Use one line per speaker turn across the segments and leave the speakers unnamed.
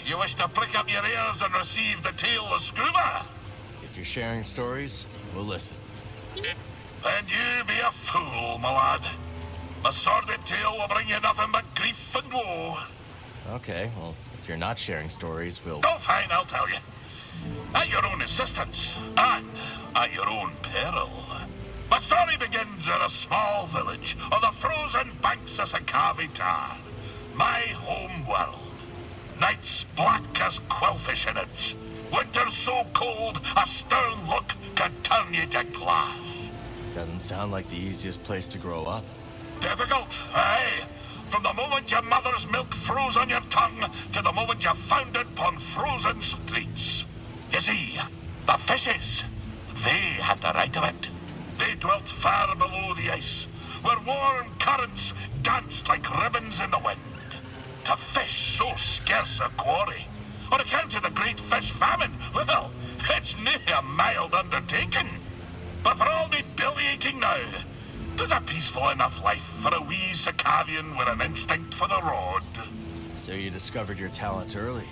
you wish to prick up your ears and receive the tale of Skoova?
If you're sharing stories, we'll listen.
Then you be a fool, my lad. A sordid tale will bring you nothing but grief and woe.
Okay, well, if you're not sharing stories, we'll...
Oh, fine, I'll tell you. At your own insistence, and at your own peril. My story begins in a small village on the frozen banks of Skoova Stev, my home world. Nights black as quillfish innards. Winters so cold, a stern look can turn you to glass.
Doesn't sound like the easiest place to grow up.
Difficult, aye. From the moment your mother's milk froze on your tongue to the moment you found it upon frozen streets. You see, the fishes, they had the right of it. They dwelt far below the ice, where warm currents danced like ribbons in the wind. To fish so scarce a quarry, on account of the great fish famine, well, it's nae a mild undertaking. But for all me belly aching now, 'twas a peaceful enough life for a wee Skovian with an instinct for the road.
So you discovered your talent early.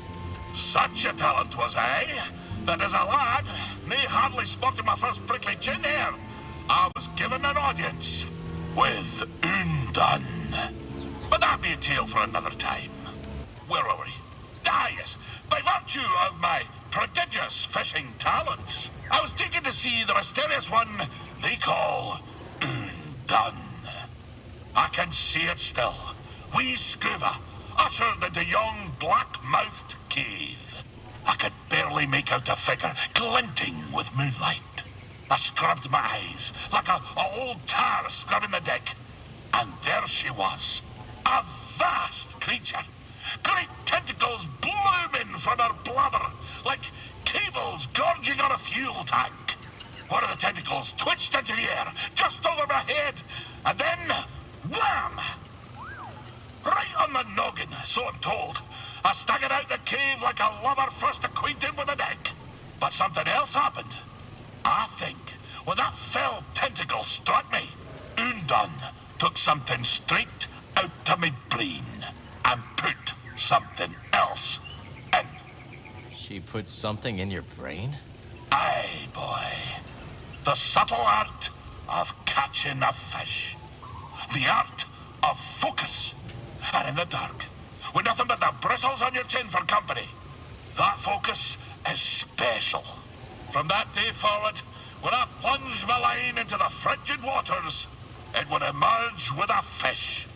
Such a talent was I, that as a lad, nae hardly sporting my first prickly chin hair, I was given an audience with Undone. But that be a tale for another time. Where were we? Ah, yes. By virtue of my prodigious fishing talents, I was taken to see the mysterious one they call Undone. I can see it still. Wee Skoova, ushered into yon black-mouthed cave. I could barely make out the figure glinting with moonlight. I scrubbed my eyes like a old tar scrubbing the deck. And there she was, a vast creature. Great tentacles blooming from her blubber, like cables gorging on a fuel tank. One of the tentacles twitched into the air, just over my head, and then, wham! Right on the noggin, so I'm told. I staggered out the cave like a lover first acquainted with a deck. But something else happened. I think when that fell tentacle struck me, Undone took something straight out of my brain and put something else in.
She put something in your brain?
Aye, boy. The subtle art of catching a fish. The art of focus. And in the dark, with nothing but the bristles on your chin for company, that focus is special. From that day forward, when I plunged my line into the frigid waters, it would emerge with a fish.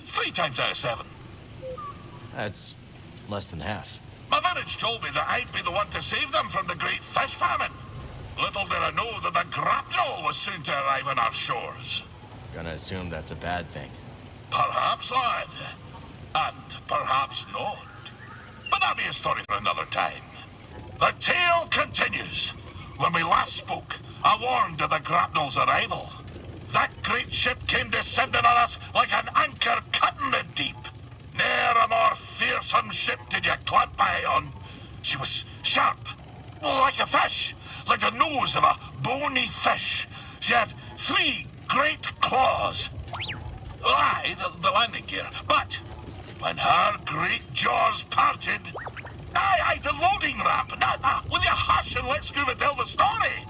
3 times out of 7.
That's less than half.
My village told me that I'd be the one to save them from the great fish famine. Little did I know that the grapnel was soon to arrive on our shores.
Gonna assume that's a bad thing.
Perhaps, lad. And perhaps not. But that'll be a story for another time. The tale continues. When we last spoke, I warned of the grapnel's arrival. That great ship came descending on us like an anchor cutting the deep. Ne'er a more fearsome ship did you clamp eye on. She was sharp, like a fish, like the nose of a bony fish. She had 3 great claws. Aye, the landing gear. But when her great jaws parted... Aye, the loading ramp. Will you hush and let Skoova tell the story?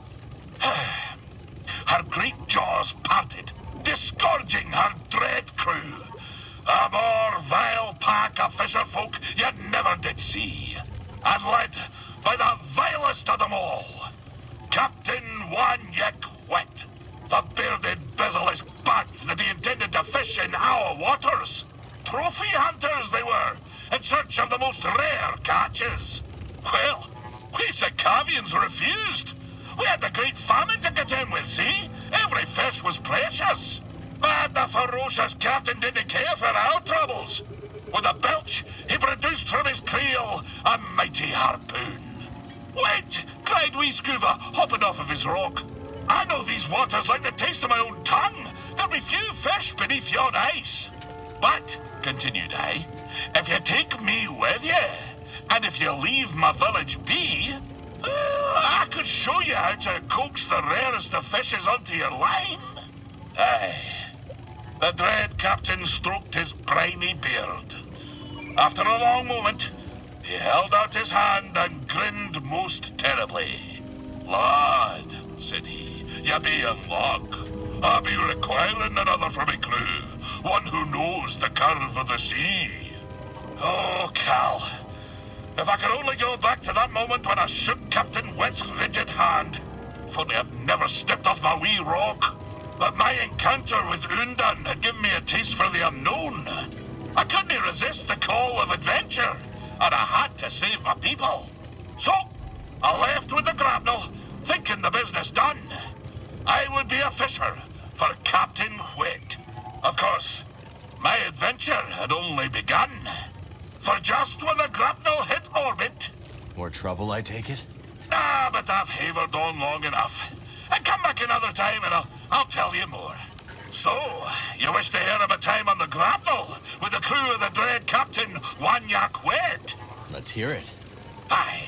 Her great jaws parted, disgorging her dread crew. A more vile pack of fisherfolk you never did see. And led by the vilest of them all, Captain Wet, the bearded, bezel-less bat that he intended to fish in our waters. Trophy hunters they were, in search of the most rare catches. Well, we Skovians refused. We had the great famine to contend with, see? Every fish was precious. But the ferocious captain didn't care for our troubles. With a belch, he produced from his creel a mighty harpoon. Wait, cried wee Skoova, hopping off of his rock. I know these waters like the taste of my own tongue. There'll be few fish beneath yon ice. But, continued I, if you take me with you, and if you leave my village be, I could show you how to coax the rarest of fishes onto your line. Aye. The dread captain stroked his briny beard. After a long moment, He held out his hand and grinned most terribly. "Lad," said he, "you be in luck. I'll be requiring another for me crew, one who knows the curve of the sea." Oh, Cal. If I could only go back to that moment when I shook Captain Wet's rigid hand. If only I'd never stepped off my wee rock. But my encounter with Undan had given me a taste for the unknown. I couldn't resist the call of adventure, and I had to save my people. So, I left with the grapnel, thinking the business done. I would be a fisher for Captain Wet. Of course, my adventure had only begun. For just when the grapnel hit orbit...
More trouble, I take it?
Ah, but I've havered on long enough. And come back another time and I'll tell you more. So, you wish to hear of a time on the grapnel with the crew of the dread Captain Wanyak Wet?
Let's hear it.
Aye.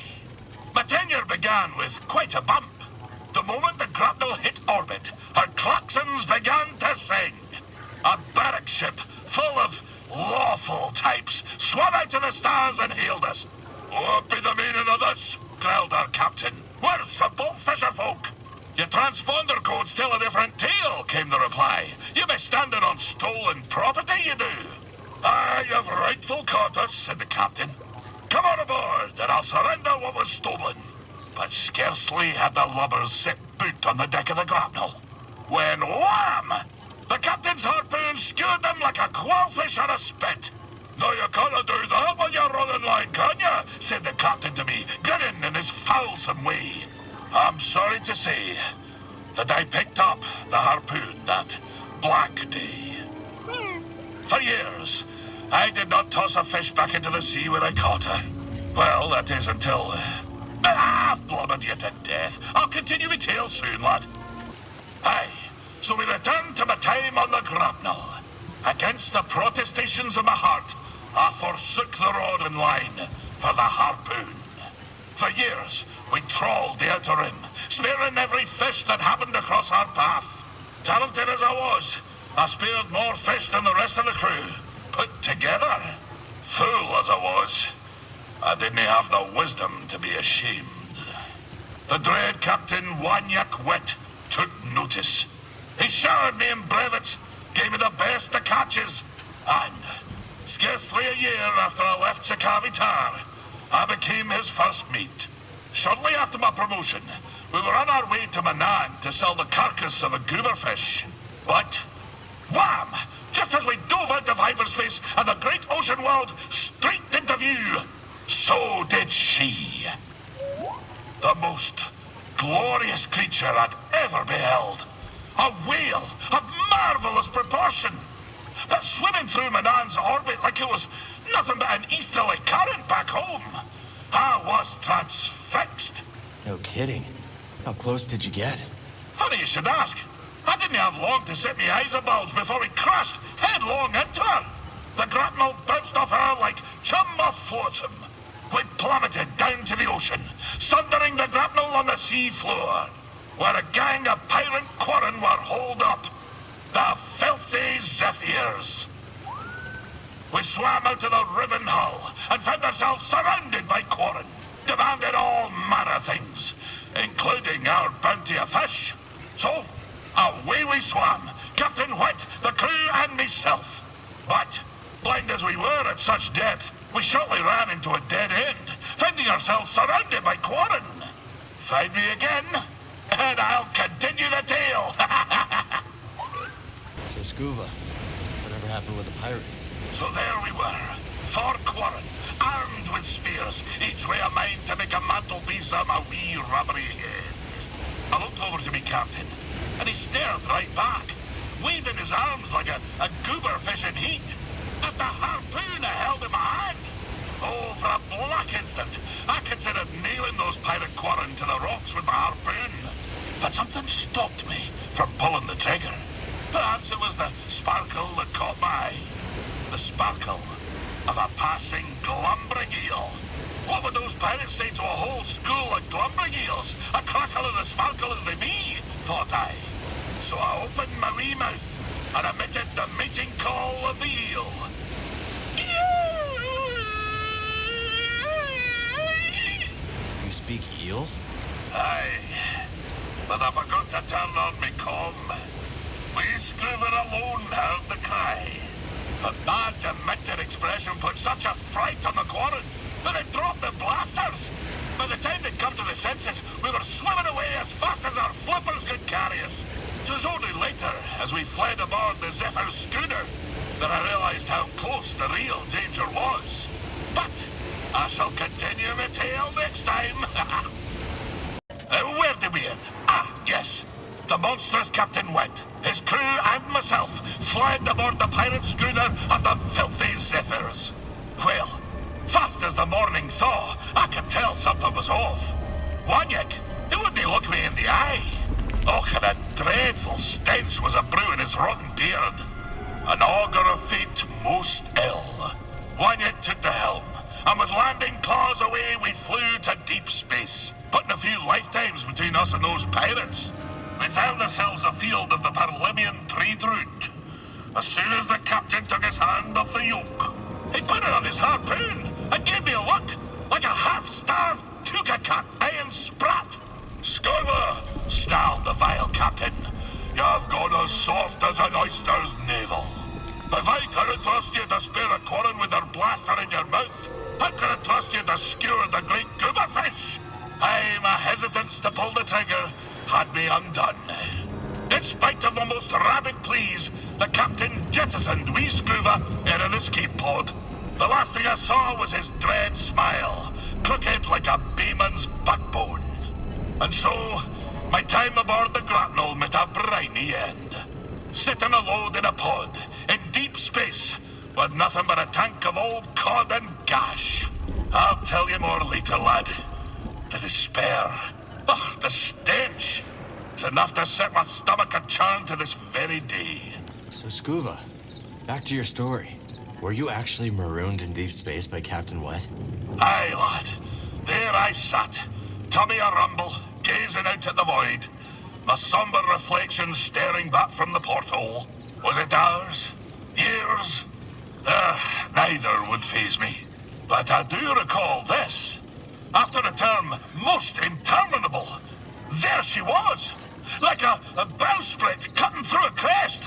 My tenure began with quite a bump. The moment the grapnel hit orbit, her klaxons began to sing. A barrack ship full of lawful types swam out to the stars and hailed us. "What be the meaning of this?" growled our captain. "We're simple fisherfolk." "Your transponder codes tell a different tale," came the reply. "You be standing on stolen property, you do." "Aye, you've rightful caught us," said the captain. "Come on aboard, and I'll surrender what was stolen." But scarcely had the lubbers set boot on the deck of the grapnel, when wham! The captain's harpoon skewered them like a quailfish on a spit. "Now you can't do that when you're running line, can you?" said the captain to me, grinning in his foulsome way. I'm sorry to say that I picked up the harpoon that black day. For years, I did not toss a fish back into the sea where I caught her. Well, that is until... blubbered you to death. I'll continue my tale soon, lad. Aye, so we returned to my time on the grapnel. Against the protestations of my heart, I forsook the rod and line for the harpoon. For years, we trawled the outer rim, spearing every fish that happened across our path. Talented as I was, I speared more fish than the rest of the crew, put together. Fool as I was, I didn't have the wisdom to be ashamed. The dread Captain Wanyak Wet took notice. He showered me in brevets, gave me the best of catches, and scarcely a year after I left Sakavitar, I became his first mate. Shortly after my promotion, we were on our way to Manan to sell the carcass of a gooberfish. But, wham! Just as we dove out of hyperspace and the great ocean world streaked into view, so did she. The most glorious creature I'd ever beheld. A whale of marvelous proportion. Swimming through Manan's orbit like it was nothing but an easterly current back home. I was transfixed.
No kidding. How close did you get?
Funny you should ask. I didn't have long to set me eyes abulge before we crashed headlong into her. The grapnel bounced off her like chum off flotsam. We plummeted down to the ocean, sundering the grapnel on the sea floor, where a gang of pirate quarren were holed up. The filthy Zephyrs. We swam out of the riven hull and found ourselves surrounded by quarren, demanded all manner of things, including our bounty of fish. So, away we swam, Captain Wet, the crew, and myself. But, blind as we were at such depth, we shortly ran into a dead end, finding ourselves surrounded by quarren. Find me again, and I'll continue the tale.
So, Skoova, whatever happened with the pirates?
So there we were, 4 quarren, armed with spears, each way a mind to make a mantelpiece of my wee rubbery head. I looked over to me captain, and he stared right back, waving his arms like a gooberfish in heat, at the harpoon I held in my hand. Oh, for a black instant, I considered nailing those pirate quarren to the rocks with my harpoon. But something stopped me from pulling the trigger. Perhaps it was the sparkle that caught my eye. The sparkle of a passing glumbering eel. What would those pirates say to a whole school of glumbering eels? A crackle and a sparkle as they be, thought I. So I opened my wee mouth and emitted the mating call of the eel.
deal?
Aye, but I forgot to turn on me comm. We Skoova alone heard the cry. But that demented expression put such a fright on the quarren that they dropped the blasters. By the time they'd come to the senses, we were swimming away as fast as our flippers could carry us. It was only later, as we fled aboard the Zephyr's schooner, that I realized how close the real danger was. But I shall continue my tale next time. Where did we end? Ah, yes. The monstrous Captain went. His crew and myself fled aboard the pirate schooner of the filthy Zephyrs. Well, fast as the morning thaw, I could tell something was off. Wanyek, he wouldn't look me in the eye. Oh, what a dreadful stench was a brewing his rotten beard. An augur of fate most ill. Wanyek took the helm, and with landing claws away we flew to deep space, putting a few lifetimes between us and those pirates. We found ourselves afield of the Parlibian trade route. As soon as the captain took his hand off the yoke, he put it on his harpoon and gave me a look like a half-starved cougar cat iron sprat. Skoova, snarled the vile captain, you've gone as soft as an oyster's navel. If I couldn't trust you to spare a quarren with your blaster in your mouth, how could I trust you to skewer the great goober fish? My hesitance to pull the trigger had me undone. In spite of the most rabid pleas, the captain jettisoned wee Skoova in an escape pod. The last thing I saw was his dread smile, crooked like a bayman's backbone. And so, my time aboard the grapnel met a briny end. Sitting alone in a pod, in deep space, with nothing but a tank of old cod and gash. I'll tell you more later, lad. The despair, the stench. It's enough to set my stomach a churn to this very day.
So, Skoova, back to your story. Were you actually marooned in deep space by Captain Wet?
Aye, lad. There I sat, tummy a rumble, gazing out at the void. My somber reflection staring back from the porthole. Was it hours? Years? Neither would faze me. But I do recall this. After a term most interminable, there she was, like a bowsprit cutting through a crest.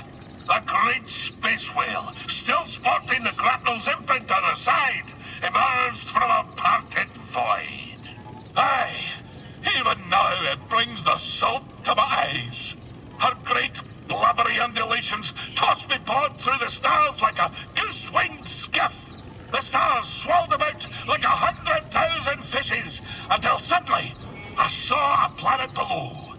A great space whale, still sporting the grapnel's imprint on her side, emerged from a parted void. Aye, even now it brings the salt to my eyes. Her great blubbery undulations tossed me pod through the stars like a goose-winged skiff. The stars swelled about like 100,000 fishes, until suddenly I saw a planet below.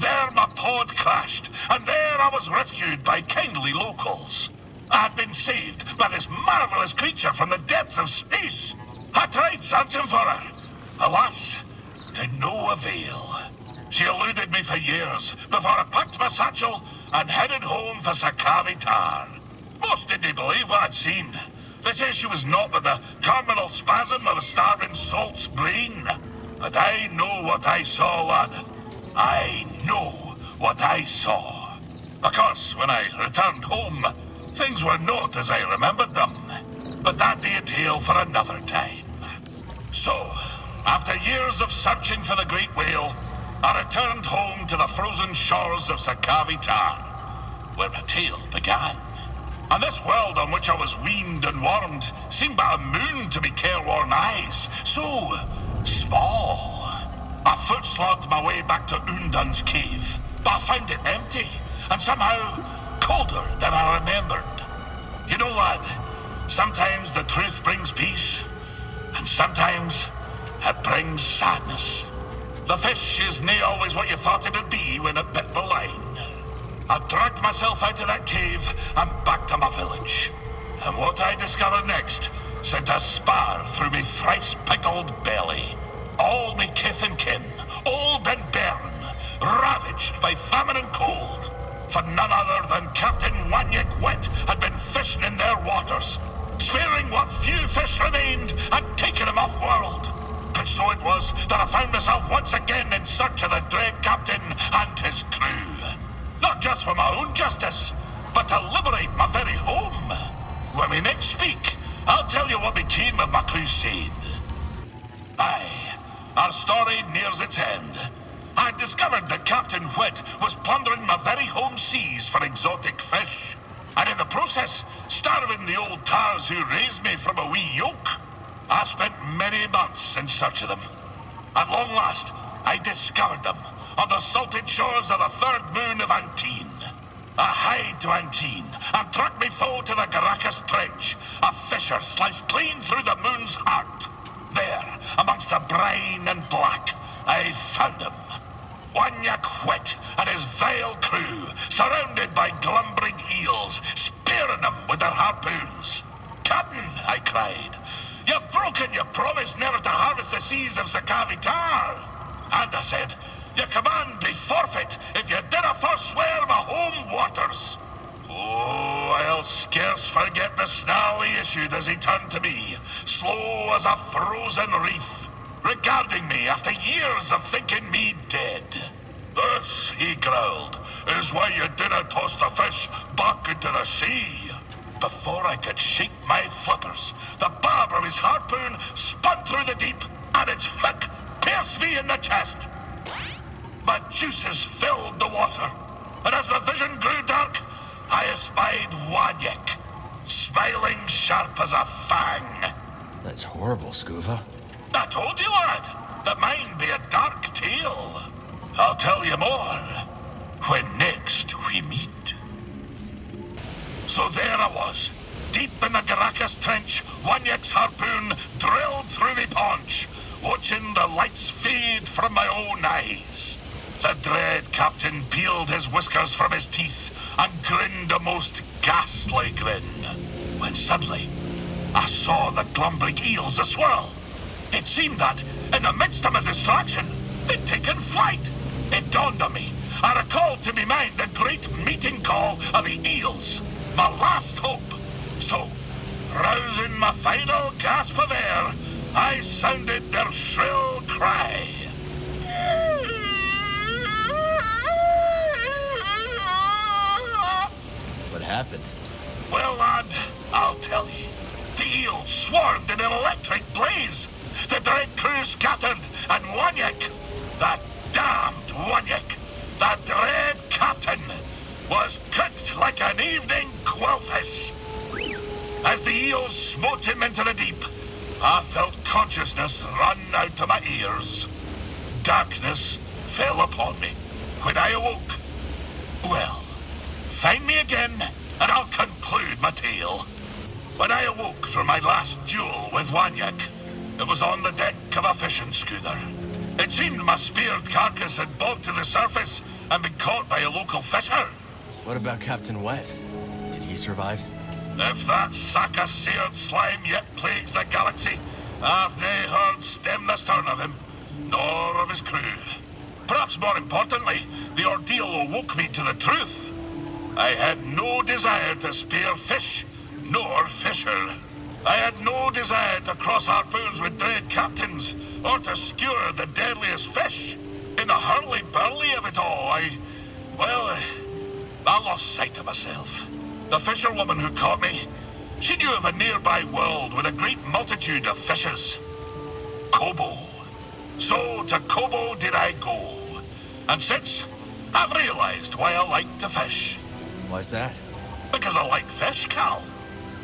There my pod crashed, and there I was rescued by kindly locals. I had been saved by this marvelous creature from the depths of space. I tried searching for her. Alas, to no avail. She eluded me for years before I packed my satchel and headed home for Skoova Stev. Most didn't believe what I'd seen. They say she was not but the terminal spasm of a starving salt's brain. But I know what I saw, lad. I know what I saw. Of course, when I returned home, things were not as I remembered them. But that be a tale for another time. So, after years of searching for the great whale, I returned home to the frozen shores of Skoova Stev, where my tale began. And this world on which I was weaned and warmed seemed but a moon to me careworn eyes. So small. I foot slogged my way back to Undun's cave, but I found it empty, and somehow colder than I remembered. You know, lad, sometimes the truth brings peace, and sometimes it brings sadness. The fish is nae always what you thought it would be when it bit the line. I dragged myself out of that cave and back to my village. And what I discovered next sent a spar through me thrice-pickled belly. All me kith and kin, old and bairn, ravaged by famine and cold. For none other than Captain Wanyek Wet had been fishing in their waters, sparing what few fish remained and taking them off-world. And so it was that I found myself once again in search of the dread captain and his crew. Not just for my own justice, but to liberate my very home. When we next speak, I'll tell you what became of my crusade. Aye, our story nears its end. I discovered that Captain Whit was plundering my very home seas for exotic fish, and in the process, starving the old tars who raised me from a wee yolk. I spent many months in search of them. At long last, I discovered them on the salted shores of the third moon of Antine. I hied to Antine and trucked me foe to the Garacus Trench, a fissure sliced clean through the moon's heart. There, amongst the brine and black, I found him. Wanyak Whit and his vile crew, surrounded by glumbering eels, spearing them with their harpoons. "Captain," I cried, "you've broken your promise never to harvest the seas of Sakavitar." And I said, "Your command be forfeit if you dinna first swear my home waters." Oh, I'll scarce forget the snarl he issued as he turned to me, slow as a frozen reef, regarding me after years of thinking me dead. "This," he growled, "is why you dinna toss the fish back into the sea." Before I could shake my flippers, the barb of his harpoon spun through the deep, and its hook pierced me in the chest. My juices filled the water, and as my vision grew dark, I espied Wanyak, smiling sharp as a fang.
That's horrible, Skoova.
I told you, lad, that mine be a dark tale. I'll tell you more when next we meet. So there I was, deep in the Garacus Trench, Wanyak's harpoon drilled through me paunch, watching the lights fade from my own eyes. The dread captain peeled his whiskers from his teeth and grinned a most ghastly grin, when suddenly I saw the glumbering eels a-swirl. It seemed that, in the midst of my distraction, they'd taken flight. It dawned on me. I recalled to me mind the great meeting call of the eels, my last hope. So, rousing my final gasp of air, I sounded their shrill cry.
What happened?
Well, lad, I'll tell you. The eels swarmed in an electric blaze. The dread crew scattered, and Wanyak, that damned Wanyak, the dread captain, was cooked like an evening quillfish. As the eels smote him into the deep, I felt consciousness run out of my ears. Darkness fell upon me when I awoke. Well, find me again, and I'll conclude my tale. When I awoke from my last duel with Wanyak, it was on the deck of a fishing schooner. It seemed my speared carcass had bogged to the surface and been caught by a local fisher.
What about Captain Wet? Did he survive?
If that sack of seared slime yet plagues the galaxy, I've nae heard stem the stern of him, nor of his crew. Perhaps more importantly, the ordeal awoke me to the truth. I had no desire to spear fish, nor fisher. I had no desire to cross harpoons with dread captains, or to skewer the deadliest fish. In the hurly-burly of it all, I lost sight of myself. The fisherwoman who caught me, she knew of a nearby world with a great multitude of fishes. Kobo. So to Kobo did I go. And since, I've realized why I like to fish.
Why's that?
Because I like fish, Cal.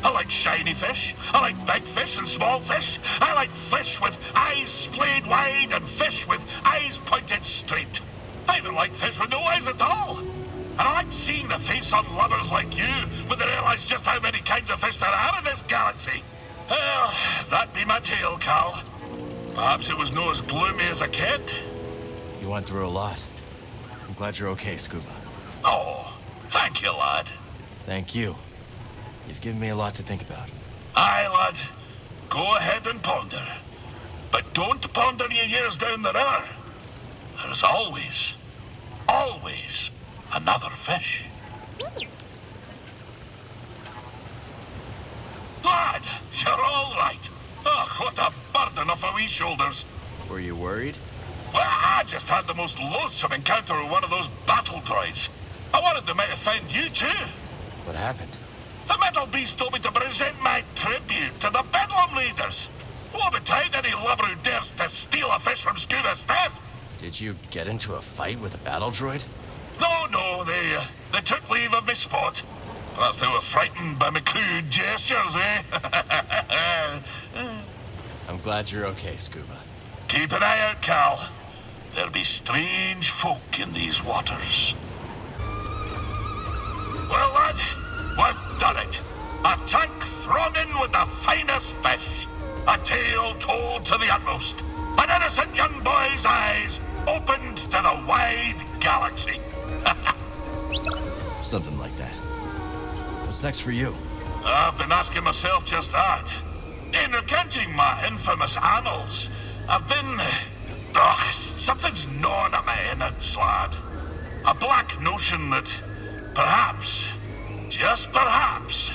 I like shiny fish. I like big fish and small fish. I like fish with eyes splayed wide and fish with eyes pointed straight. I even like fish with no eyes at all. And I like seeing the face on lovers like you when they realize just how many kinds of fish there are in this galaxy. Well, that be my tale, Cal. Perhaps it was no as gloomy as a kid.
You went through a lot. I'm glad you're okay, Skoova.
Oh, thank you, lad.
Thank you. You've given me a lot to think about.
Aye, lad. Go ahead and ponder. But don't ponder your years down the river. There's always another fish. Lad, you're all right. Oh, what a burden off my wee shoulders.
Were you worried?
Well, I just had the most loathsome encounter with one of those battle droids. I wanted they might offend you too.
What happened?
The metal beast told me to present my tribute to the Bedlam Raiders. Woe betide any lubber who dares to steal a fish from Skoova Stev.
Did you get into a fight with a battle droid?
No, they took leave of me spot. Perhaps they were frightened by my crude gestures, eh?
I'm glad you're okay, Skoova.
Keep an eye out, Cal. There'll be strange folk in these waters. Well, lad, we've done it. A tank thrown in with the finest fish. A tale told to the utmost. An innocent young boy's eyes opened to the wide galaxy.
Something like that. What's next for you?
I've been asking myself just that. In recounting my infamous annals, I've been... something's gnawing at my innards, lad. A black notion that perhaps, just perhaps,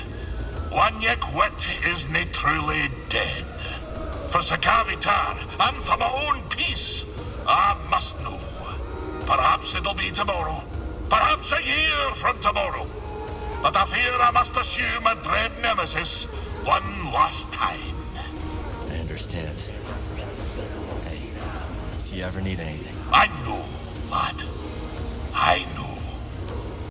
one yek wit isn't truly dead. For Sakavitar and for my own peace, I must know. Perhaps it'll be tomorrow. Perhaps a year from tomorrow. But I fear I must pursue my dread nemesis one last time.
I understand. Hey, if you ever need anything.
I know, lad.